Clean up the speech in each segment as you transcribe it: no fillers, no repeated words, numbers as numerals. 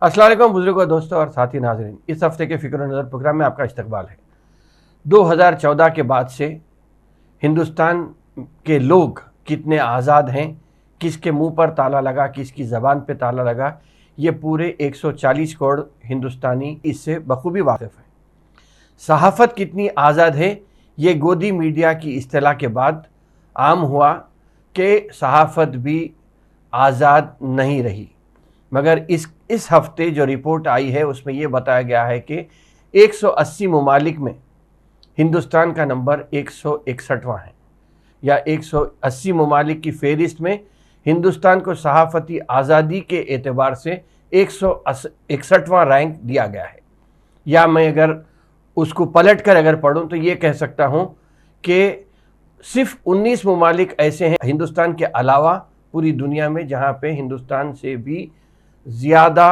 अस्सलाम वालेकुम बुजुर्गों, दोस्तों और साथी नाज़रीन। इस हफ्ते के फ़िक्र नज़र प्रोग्राम में आपका इस्तकबाल है। 2014 के बाद से हिंदुस्तान के लोग कितने आज़ाद हैं, किसके मुंह पर ताला लगा, किसकी ज़बान पे ताला लगा, ये पूरे 140 करोड़ हिंदुस्तानी इससे बखूबी वाकिफ़ है। सहाफ़त कितनी आज़ाद है, ये गोदी मीडिया की इस्तिला के बाद आम हुआ कि सहाफ़त भी आज़ाद नहीं रही। मगर इस हफ्ते जो रिपोर्ट आई है उसमें यह बताया गया है कि 180 ममालिक में हिंदुस्तान का नंबर 161वां है, या 180 ममालिक की फ़हरिस्त में हिंदुस्तान को सहाफ़ती आज़ादी के एतबार से 161वां रैंक दिया गया है। या मैं अगर उसको पलट कर अगर पढ़ूँ तो ये कह सकता हूँ कि सिर्फ 19 ममालिक ऐसे हैं हिंदुस्तान के अलावा पूरी दुनिया में जहाँ पे हिंदुस्तान से भी ज़्यादा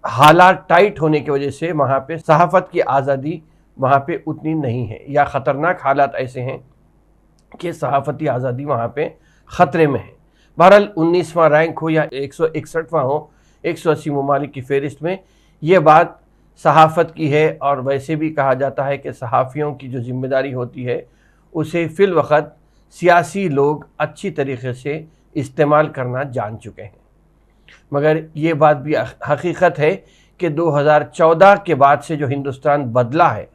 हालात टाइट होने की वजह से वहाँ पे सहाफ़त की आज़ादी वहाँ पे उतनी नहीं है, या ख़तरनाक हालात ऐसे हैं कि सहाफ़ती आज़ादी वहाँ पे ख़तरे में है। बहरहाल 19वां रैंक हो या 161वां हो 180 ममालिक की फ़हरिस्त में, ये बात सहाफ़त की है। और वैसे भी कहा जाता है कि सहाफ़ियों की जो ज़िम्मेदारी होती है उसे फ़िल वक़्त सियासी लोग अच्छी तरीक़े से इस्तेमाल करना जान चुके हैं। मगर ये बात भी हकीकत है कि 2014 के बाद से जो हिंदुस्तान बदला है,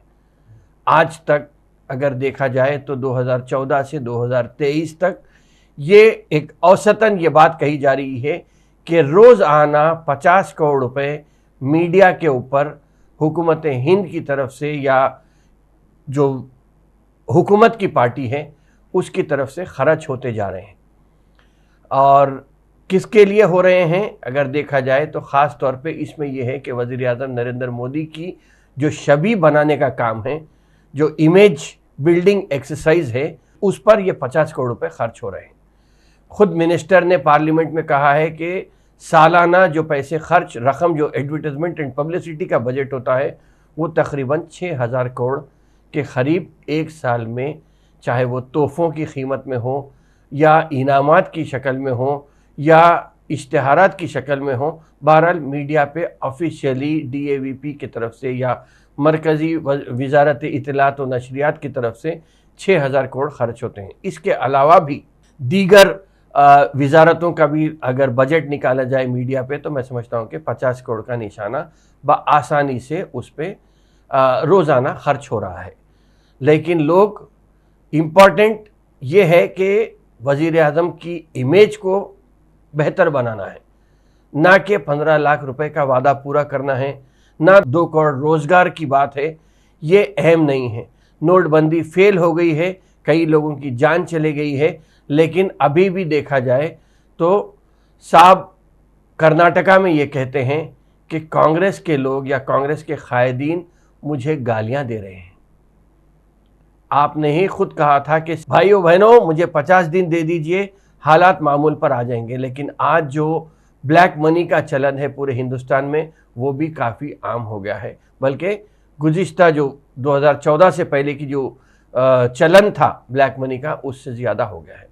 आज तक अगर देखा जाए तो 2014 से 2023 तक ये एक औसतन ये बात कही जा रही है कि रोज़ाना 50 करोड़ रुपए मीडिया के ऊपर हुकूमत हिंद की तरफ से या जो हुकूमत की पार्टी है उसकी तरफ से खर्च होते जा रहे हैं। और किसके लिए हो रहे हैं अगर देखा जाए तो ख़ास तौर पे इसमें यह है कि वज़ीर आज़म नरेंद्र मोदी की जो छवि बनाने का काम है, जो इमेज बिल्डिंग एक्सरसाइज है, उस पर ये 50 करोड़ रुपए खर्च हो रहे हैं। खुद मिनिस्टर ने पार्लियामेंट में कहा है कि सालाना जो पैसे खर्च रकम जो एडवर्टाइजमेंट एंड पब्लिसिटी का बजट होता है वो तकरीबन 6000 करोड़ के करीब एक साल में, चाहे वो तोहफ़ों की कीमत में हो या इनामात की शक्ल में हो या इश्तिहारात की शक्ल में हो। बहरहाल मीडिया पे ऑफिशियली DAVP की तरफ से या मरकज़ी वज़ारत इत्तलात व नशरियात की तरफ से 6000 करोड़ खर्च होते हैं। इसके अलावा भी दीगर वज़ारतों का भी अगर बजट निकाला जाए मीडिया पे तो मैं समझता हूँ कि 50 करोड़ का निशाना आसानी से उस पर रोज़ाना खर्च हो रहा है। लेकिन लोग इम्पॉर्टेंट ये है कि वज़ीर आज़म की इमेज को बेहतर बनाना है, ना कि 15 लाख रुपए का वादा पूरा करना है, ना 2 करोड़ रोज़गार की बात है। ये अहम नहीं है। नोटबंदी फेल हो गई है, कई लोगों की जान चली गई है, लेकिन अभी भी देखा जाए तो साहब कर्नाटका में ये कहते हैं कि कांग्रेस के लोग या कांग्रेस के कायदीन मुझे गालियां दे रहे हैं। आपने ही खुद कहा था कि भाइयों बहनों मुझे 50 दिन दे दीजिए, हालात मामूल पर आ जाएंगे। लेकिन आज जो ब्लैक मनी का चलन है पूरे हिंदुस्तान में वो भी काफ़ी आम हो गया है, बल्कि गुज़िश्ता जो 2014 से पहले की जो चलन था ब्लैक मनी का उससे ज़्यादा हो गया है।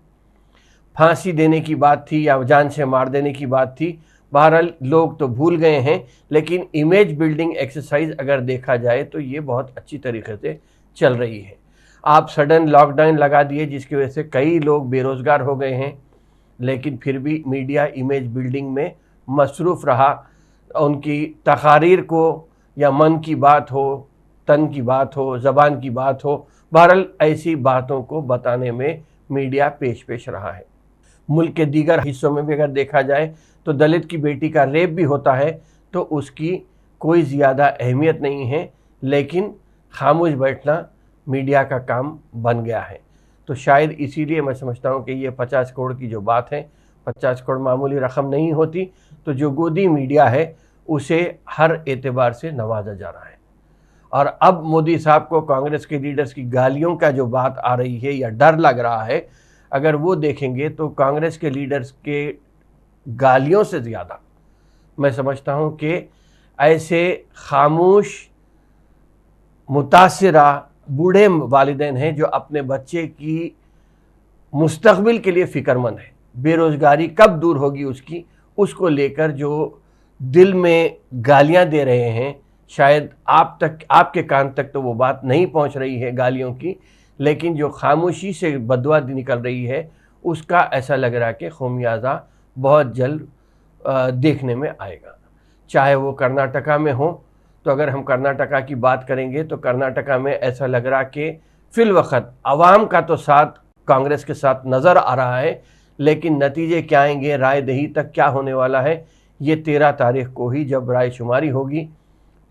फांसी देने की बात थी या जान से मार देने की बात थी, बहरहाल लोग तो भूल गए हैं। लेकिन इमेज बिल्डिंग एक्सरसाइज अगर देखा जाए तो ये बहुत अच्छी तरीके से चल रही है। आप सडन लॉकडाउन लगा दिए जिसकी वजह से कई लोग बेरोज़गार हो गए हैं, लेकिन फिर भी मीडिया इमेज बिल्डिंग में मसरूफ़ रहा। उनकी तकारीर को या मन की बात हो, तन की बात हो, ज़बान की बात हो, बहरहाल ऐसी बातों को बताने में मीडिया पेश रहा है। मुल्क के दीगर हिस्सों में भी अगर देखा जाए तो दलित की बेटी का रेप भी होता है तो उसकी कोई ज़्यादा अहमियत नहीं है, लेकिन खामोश बैठना मीडिया का काम बन गया है। तो शायद इसीलिए मैं समझता हूँ कि ये 50 करोड़ की जो बात है, 50 करोड़ मामूली रकम नहीं होती। तो जो गोदी मीडिया है उसे हर एतबार से नवाजा जा रहा है। और अब मोदी साहब को कांग्रेस के लीडर्स की गालियों का जो बात आ रही है या डर लग रहा है, अगर वो देखेंगे तो कांग्रेस के लीडर्स के गालियों से ज़्यादा मैं समझता हूँ कि ऐसे खामोश मुतासिरा बूढ़े वालिदैन हैं जो अपने बच्चे की मुस्तकबिल के लिए फ़िक्रमंद है। बेरोज़गारी कब दूर होगी उसको लेकर जो दिल में गालियां दे रहे हैं। शायद आप तक, आपके कान तक तो वो बात नहीं पहुंच रही है गालियों की, लेकिन जो खामोशी से बदवा निकल रही है उसका ऐसा लग रहा है कि खामियाजा बहुत जल्द देखने में आएगा। चाहे वो कर्नाटका में हो, तो अगर हम कर्नाटका की बात करेंगे तो कर्नाटका में ऐसा लग रहा कि फिलवक्त आवाम का तो साथ कांग्रेस के साथ नज़र आ रहा है, लेकिन नतीजे क्या आएंगे, राय दही तक क्या होने वाला है, ये 13 तारीख को ही जब राय शुमारी होगी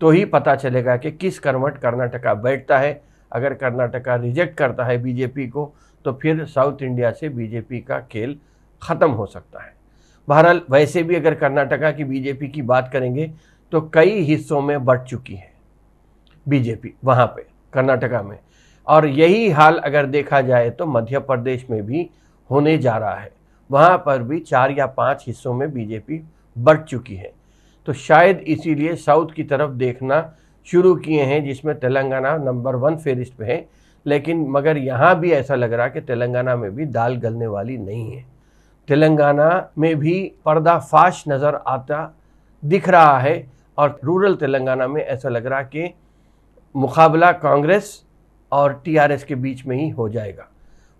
तो ही पता चलेगा कि किस करवट कर्नाटका बैठता है। अगर कर्नाटका रिजेक्ट करता है बीजेपी को तो फिर साउथ इंडिया से बीजेपी का खेल ख़त्म हो सकता है। बहरहाल वैसे भी अगर कर्नाटका की बीजेपी की बात करेंगे तो कई हिस्सों में बढ़ चुकी है बीजेपी वहाँ पे कर्नाटका में, और यही हाल अगर देखा जाए तो मध्य प्रदेश में भी होने जा रहा है। वहाँ पर भी 4 या 5 हिस्सों में बीजेपी बढ़ चुकी है। तो शायद इसीलिए साउथ की तरफ देखना शुरू किए हैं, जिसमें तेलंगाना नंबर 1 फेरिस्ट पे है। लेकिन मगर यहाँ भी ऐसा लग रहा कि तेलंगाना में भी दाल गलने वाली नहीं है। तेलंगाना में भी पर्दाफाश नज़र आता दिख रहा है, और रूरल तेलंगाना में ऐसा लग रहा कि मुकाबला कांग्रेस और टीआरएस के बीच में ही हो जाएगा।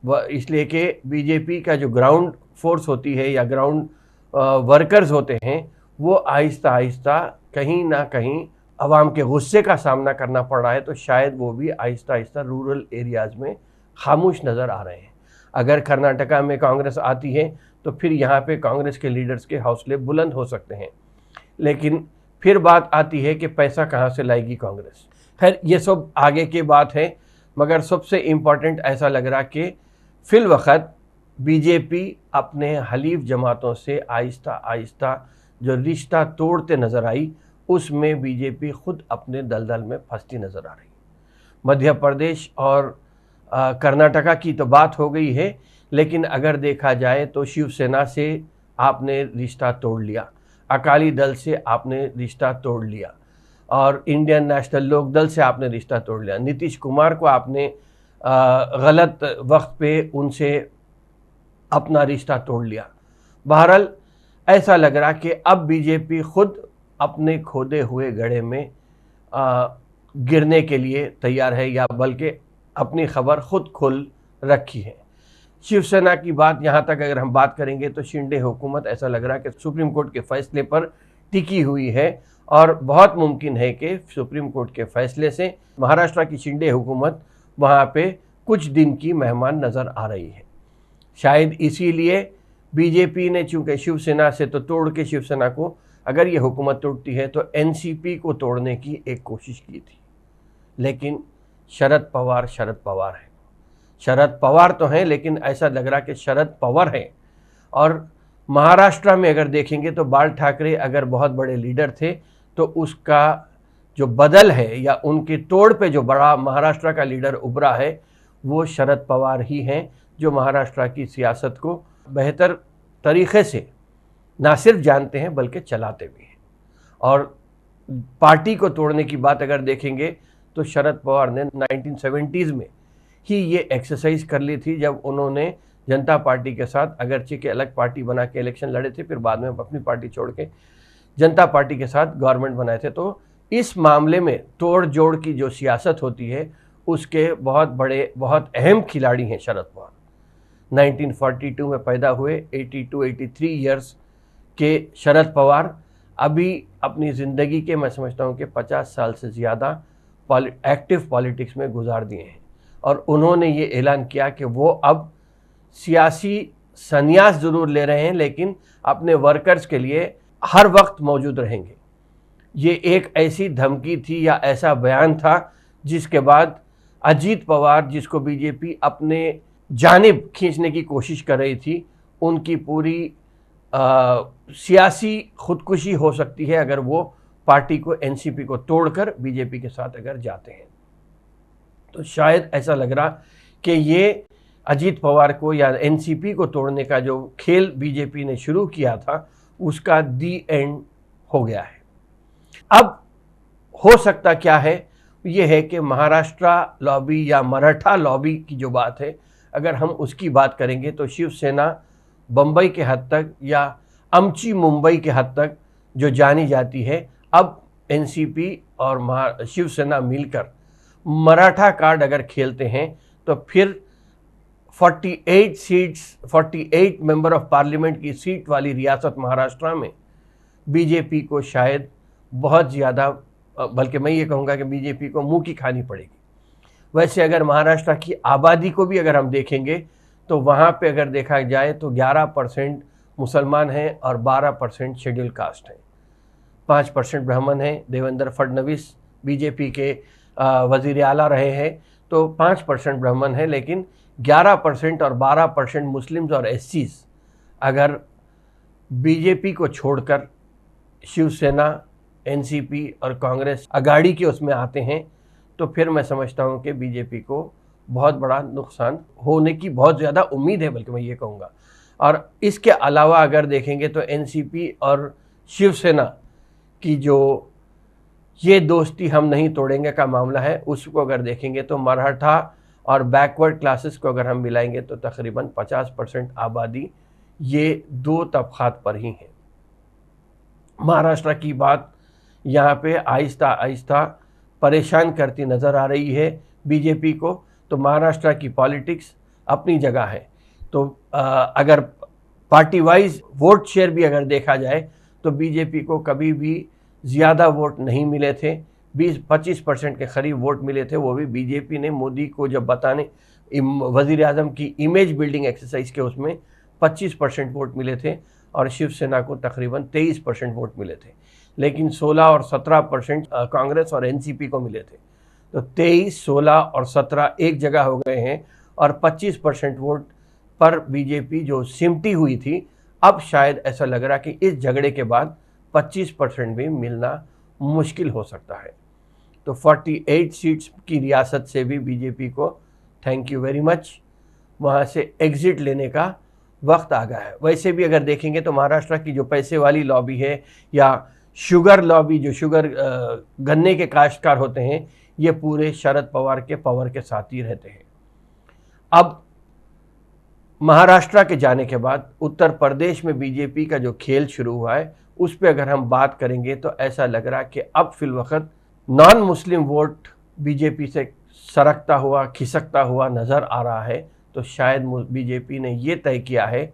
वह इसलिए कि बीजेपी का जो ग्राउंड फोर्स होती है या ग्राउंड वर्कर्स होते हैं, वो आहिस्ता आहिस्ता कहीं ना कहीं अवाम के गुस्से का सामना करना पड़ रहा है। तो शायद वो भी आहिस्ता आहिस्ता रूरल एरियाज़ में खामोश नज़र आ रहे हैं। अगर कर्नाटका में कांग्रेस आती है तो फिर यहाँ पे कांग्रेस के लीडर्स के हौसले बुलंद हो सकते हैं, लेकिन फिर बात आती है कि पैसा कहाँ से लाएगी कांग्रेस। खैर ये सब आगे की बात है, मगर सबसे इम्पॉर्टेंट ऐसा लग रहा कि फिलवक्त बीजेपी अपने हलीफ जमातों से आहिस्ता आहिस्ता जो रिश्ता तोड़ते नज़र आई, उसमें बीजेपी खुद अपने दलदल में फंसती नज़र आ रही। मध्य प्रदेश और कर्नाटका की तो बात हो गई है, लेकिन अगर देखा जाए तो शिवसेना से आपने रिश्ता तोड़ लिया, अकाली दल से आपने रिश्ता तोड़ लिया, और इंडियन नेशनल लोक दल से आपने रिश्ता तोड़ लिया। नीतीश कुमार को आपने गलत वक्त पे उनसे अपना रिश्ता तोड़ लिया। बहरहाल ऐसा लग रहा कि अब बीजेपी खुद अपने खोदे हुए गड्ढे में गिरने के लिए तैयार है, या बल्कि अपनी खबर खुद खोल रखी है। शिवसेना की बात यहाँ तक अगर हम बात करेंगे तो शिंदे हुकूमत ऐसा लग रहा है कि सुप्रीम कोर्ट के फैसले पर टिकी हुई है, और बहुत मुमकिन है कि सुप्रीम कोर्ट के फैसले से महाराष्ट्र की शिंदे हुकूमत वहाँ पे कुछ दिन की मेहमान नज़र आ रही है। शायद इसीलिए बीजेपी ने, चूँकि शिवसेना से तो तोड़ के शिवसेना को अगर ये हुकूमत तोड़ती है तो एनसीपी को तोड़ने की एक कोशिश की थी, लेकिन शरद पवार है। शरद पवार तो हैं, लेकिन ऐसा लग रहा कि शरद पवार हैं। और महाराष्ट्र में अगर देखेंगे तो बाल ठाकरे अगर बहुत बड़े लीडर थे, तो उसका जो बदल है या उनके तोड़ पे जो बड़ा महाराष्ट्र का लीडर उभरा है, वो शरद पवार ही हैं, जो महाराष्ट्र की सियासत को बेहतर तरीक़े से ना सिर्फ जानते हैं बल्कि चलाते भी हैं। और पार्टी को तोड़ने की बात अगर देखेंगे तो शरद पवार ने 1970s में ही ये एक्सरसाइज कर ली थी, जब उन्होंने जनता पार्टी के साथ अगरचे के अलग पार्टी बना के इलेक्शन लड़े थे, फिर बाद में अपनी पार्टी छोड़ के जनता पार्टी के साथ गवर्नमेंट बनाए थे। तो इस मामले में तोड़ जोड़ की जो सियासत होती है, उसके बहुत बड़े, बहुत अहम खिलाड़ी हैं शरद पवार। 1942 में पैदा हुए, 82-83 ईयर्स के शरद पवार अभी अपनी ज़िंदगी के, मैं समझता हूँ कि 50 साल से ज़्यादा एक्टिव पॉलिटिक्स में गुजार दिए हैं, और उन्होंने ये ऐलान किया कि वो अब सियासी संन्यास ज़रूर ले रहे हैं, लेकिन अपने वर्कर्स के लिए हर वक्त मौजूद रहेंगे। ये एक ऐसी धमकी थी या ऐसा बयान था जिसके बाद अजीत पवार, जिसको बीजेपी अपने जानिब खींचने की कोशिश कर रही थी, उनकी पूरी सियासी खुदकुशी हो सकती है अगर वो पार्टी को, एनसीपी को तोड़कर बीजेपी के साथ अगर जाते हैं। तो शायद ऐसा लग रहा कि ये अजीत पवार को या एनसीपी को तोड़ने का जो खेल बीजेपी ने शुरू किया था, उसका दी एंड हो गया है। अब हो सकता क्या है, ये है कि महाराष्ट्र लॉबी या मराठा लॉबी की जो बात है, अगर हम उसकी बात करेंगे तो शिवसेना बम्बई के हद तक या अमची मुंबई के हद तक जो जानी जाती है, अब एनसीपी और शिवसेना मिलकर मराठा कार्ड अगर खेलते हैं तो फिर 48 मेंबर ऑफ पार्लियामेंट की सीट वाली रियासत महाराष्ट्र में बीजेपी को शायद बहुत ज़्यादा, बल्कि मैं ये कहूँगा कि बीजेपी को मुंह की खानी पड़ेगी। वैसे अगर महाराष्ट्र की आबादी को भी अगर हम देखेंगे तो वहाँ पे अगर देखा जाए तो 11% मुसलमान हैं और 12% शेड्यूल कास्ट हैं, 5% ब्राह्मण हैं। देवेंद्र फडणवीस बीजेपी के वजीर आला रहे हैं तो 5% ब्राह्मण हैं, लेकिन 11% और 12% मुस्लिम्स और एससीज अगर बीजेपी को छोड़कर शिवसेना, एनसीपी और कांग्रेस अगाड़ी के उसमें आते हैं तो फिर मैं समझता हूं कि बीजेपी को बहुत बड़ा नुकसान होने की बहुत ज़्यादा उम्मीद है, बल्कि मैं ये कहूँगा। और इसके अलावा अगर देखेंगे तो एनसीपी और शिवसेना की जो ये दोस्ती हम नहीं तोड़ेंगे का मामला है, उसको अगर देखेंगे तो मराठा और बैकवर्ड क्लासेस को अगर हम मिलाएंगे तो तकरीबन 50% आबादी ये दो तबकात पर ही है। महाराष्ट्र की बात यहाँ पे आहिस्ता आहिस्ता परेशान करती नज़र आ रही है बीजेपी को। तो महाराष्ट्र की पॉलिटिक्स अपनी जगह है, तो अगर पार्टी वाइज वोट शेयर भी अगर देखा जाए तो बीजेपी को कभी भी ज़्यादा वोट नहीं मिले थे, 20-25% के करीब वोट मिले थे। वो भी बीजेपी ने मोदी को जब बताने वज़ीर आज़म की इमेज बिल्डिंग एक्सरसाइज के उसमें 25% वोट मिले थे और शिवसेना को तकरीबन 23% वोट मिले थे, लेकिन 16 और 17% कांग्रेस और एनसीपी को मिले थे। तो 23, 16 और 17 एक जगह हो गए हैं और 25% वोट पर बीजेपी जो सिमटी हुई थी, अब शायद ऐसा लग रहा कि इस झगड़े के बाद 25% भी मिलना मुश्किल हो सकता है। तो 48 सीट्स की रियासत से भी बीजेपी को थैंक यू वेरी मच, वहाँ से एग्जिट लेने का वक्त आ गया है। वैसे भी अगर देखेंगे तो महाराष्ट्र की जो पैसे वाली लॉबी है या शुगर लॉबी, जो शुगर गन्ने के काश्तकार होते हैं, ये पूरे शरद पवार के पावर के साथ ही रहते हैं। अब महाराष्ट्र के जाने के बाद उत्तर प्रदेश में बीजेपी का जो खेल शुरू हुआ है उस पर अगर हम बात करेंगे तो ऐसा लग रहा है कि अब फिलवक्त नॉन मुस्लिम वोट बीजेपी से सरकता हुआ, खिसकता हुआ नज़र आ रहा है। तो शायद बीजेपी ने ये तय किया है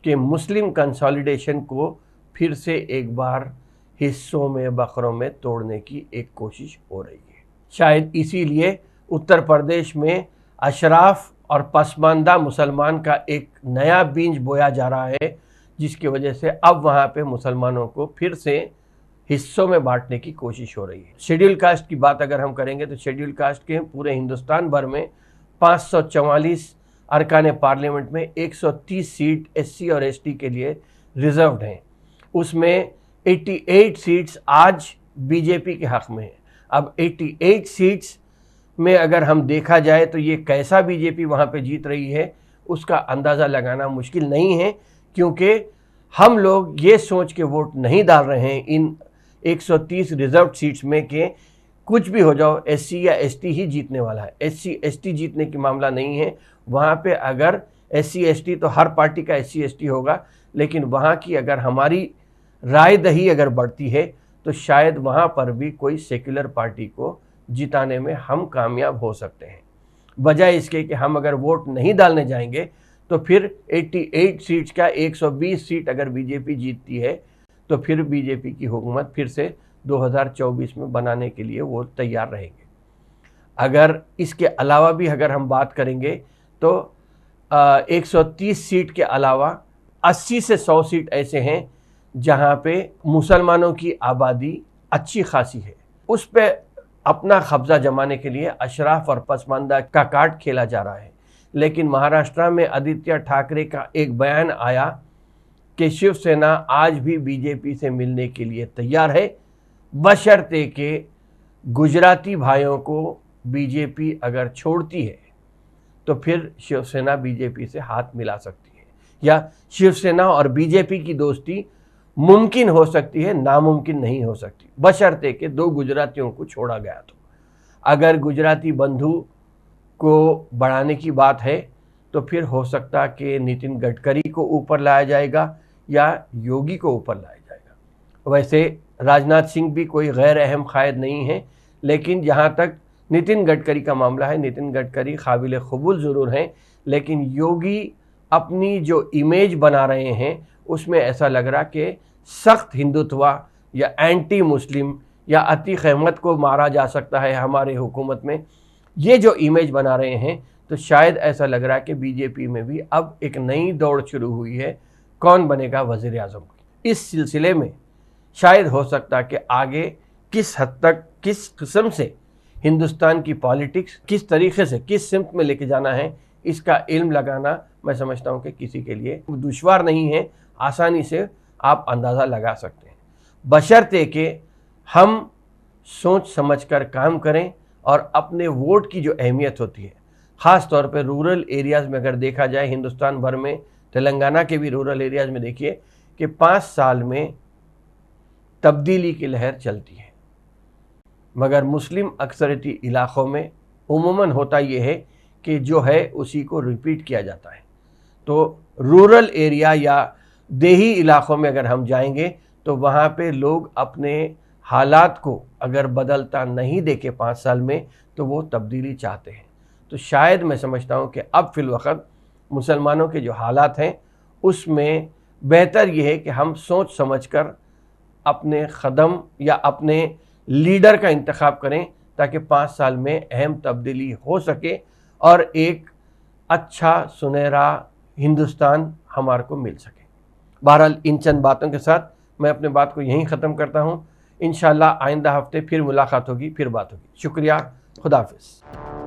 कि मुस्लिम कंसोलिडेशन को फिर से एक बार हिस्सों में, बकरों में तोड़ने की एक कोशिश हो रही है। शायद इसीलिए उत्तर प्रदेश में अशराफ और पसमानदा मुसलमान का एक नया बीज बोया जा रहा है, जिसकी वजह से अब वहाँ पे मुसलमानों को फिर से हिस्सों में बांटने की कोशिश हो रही है। शेड्यूल कास्ट की बात अगर हम करेंगे तो शेड्यूल कास्ट के पूरे हिंदुस्तान भर में 544 अरकान पार्लियामेंट में 130 सीट एससी और एसटी के लिए रिजर्व्ड हैं। उसमें 88 सीट्स आज बीजेपी के हक में है। अब 88 सीट्स में अगर हम देखा जाए तो ये कैसा बीजेपी वहाँ पे जीत रही है उसका अंदाज़ा लगाना मुश्किल नहीं है, क्योंकि हम लोग ये सोच के वोट नहीं डाल रहे हैं इन 130 रिजर्व सीट्स में कि कुछ भी हो जाओ एससी या एसटी ही जीतने वाला है। एससी एसटी जीतने की मामला नहीं है। वहाँ पे अगर एससी एसटी तो हर पार्टी का एससी एसटी होगा, लेकिन वहाँ की अगर हमारी राय दही अगर बढ़ती है तो शायद वहाँ पर भी कोई सेक्युलर पार्टी को जिताने में हम कामयाब हो सकते हैं। बजाय इसके कि हम अगर वोट नहीं डालने जाएंगे तो फिर 88 सीट्स का 120 सीट अगर बीजेपी जीतती है तो फिर बीजेपी की हुकूमत फिर से 2024 में बनाने के लिए वो तैयार रहेंगे। अगर इसके अलावा भी अगर हम बात करेंगे तो 130 सीट के अलावा 80 से 100 सीट ऐसे हैं जहाँ पे मुसलमानों की आबादी अच्छी खासी है। उस पे अपना कब्जा जमाने के लिए अशराफ और पसमानदा का कार्ड खेला जा रहा है। लेकिन महाराष्ट्र में आदित्य ठाकरे का एक बयान आया कि शिवसेना आज भी बीजेपी से मिलने के लिए तैयार है, बशर्ते कि गुजराती भाइयों को बीजेपी अगर छोड़ती है तो फिर शिवसेना बीजेपी से हाथ मिला सकती है, या शिवसेना और बीजेपी की दोस्ती मुमकिन हो सकती है, नामुमकिन नहीं हो सकती, बशर्ते कि 2 गुजरातियों को छोड़ा गया। तो अगर गुजराती बंधु को बढ़ाने की बात है तो फिर हो सकता कि नितिन गडकरी को ऊपर लाया जाएगा या योगी को ऊपर लाया जाएगा। वैसे राजनाथ सिंह भी कोई गैर अहम कायद नहीं है, लेकिन जहाँ तक नितिन गडकरी का मामला है, नितिन गडकरी काबिल कबूल ज़रूर हैं, लेकिन योगी अपनी जो इमेज बना रहे हैं उसमें ऐसा लग रहा कि सख्त हिंदुत्व या एंटी मुस्लिम या अतीक अहमद को मारा जा सकता है हमारे हुकूमत में, ये जो इमेज बना रहे हैं, तो शायद ऐसा लग रहा है कि बीजेपी में भी अब एक नई दौड़ शुरू हुई है, कौन बनेगा वज़ीर आज़म। इस सिलसिले में शायद हो सकता है कि आगे किस हद तक, किस किस्म से हिंदुस्तान की पॉलिटिक्स किस तरीके से, किस सिमत में लेके जाना है, इसका इल्म लगाना मैं समझता हूँ कि किसी के लिए दुश्वार नहीं है, आसानी से आप अंदाज़ा लगा सकते हैं, बशर्ते कि हम सोच समझकर काम करें और अपने वोट की जो अहमियत होती है, ख़ास तौर पे रूरल एरियाज़ में अगर देखा जाए, हिंदुस्तान भर में, तेलंगाना के भी रूरल एरियाज़ में देखिए कि 5 साल में तब्दीली की लहर चलती है, मगर मुस्लिम अक्सरियती इलाक़ों में उमूमन होता ये है कि जो है उसी को रिपीट किया जाता है। तो रूरल एरिया या देही इलाक़ों में अगर हम जाएंगे तो वहाँ पे लोग अपने हालात को अगर बदलता नहीं देखे 5 साल में, तो वो तब्दीली चाहते हैं। तो शायद मैं समझता हूँ कि अब फ़िलवक़्त मुसलमानों के जो हालात हैं उसमें बेहतर ये है कि हम सोच समझकर अपने क़दम या अपने लीडर का इंतखाब करें, ताकि 5 साल में अहम तब्दीली हो सके और एक अच्छा सुनहरा हिंदुस्तान हमारे को मिल सके। बहरहाल इन चंद बातों के साथ मैं अपने बात को यहीं ख़त्म करता हूँ। इंशाअल्लाह आइंदा हफ्ते फिर मुलाकात होगी, फिर बात होगी। शुक्रिया, खुदा हाफ़िज़।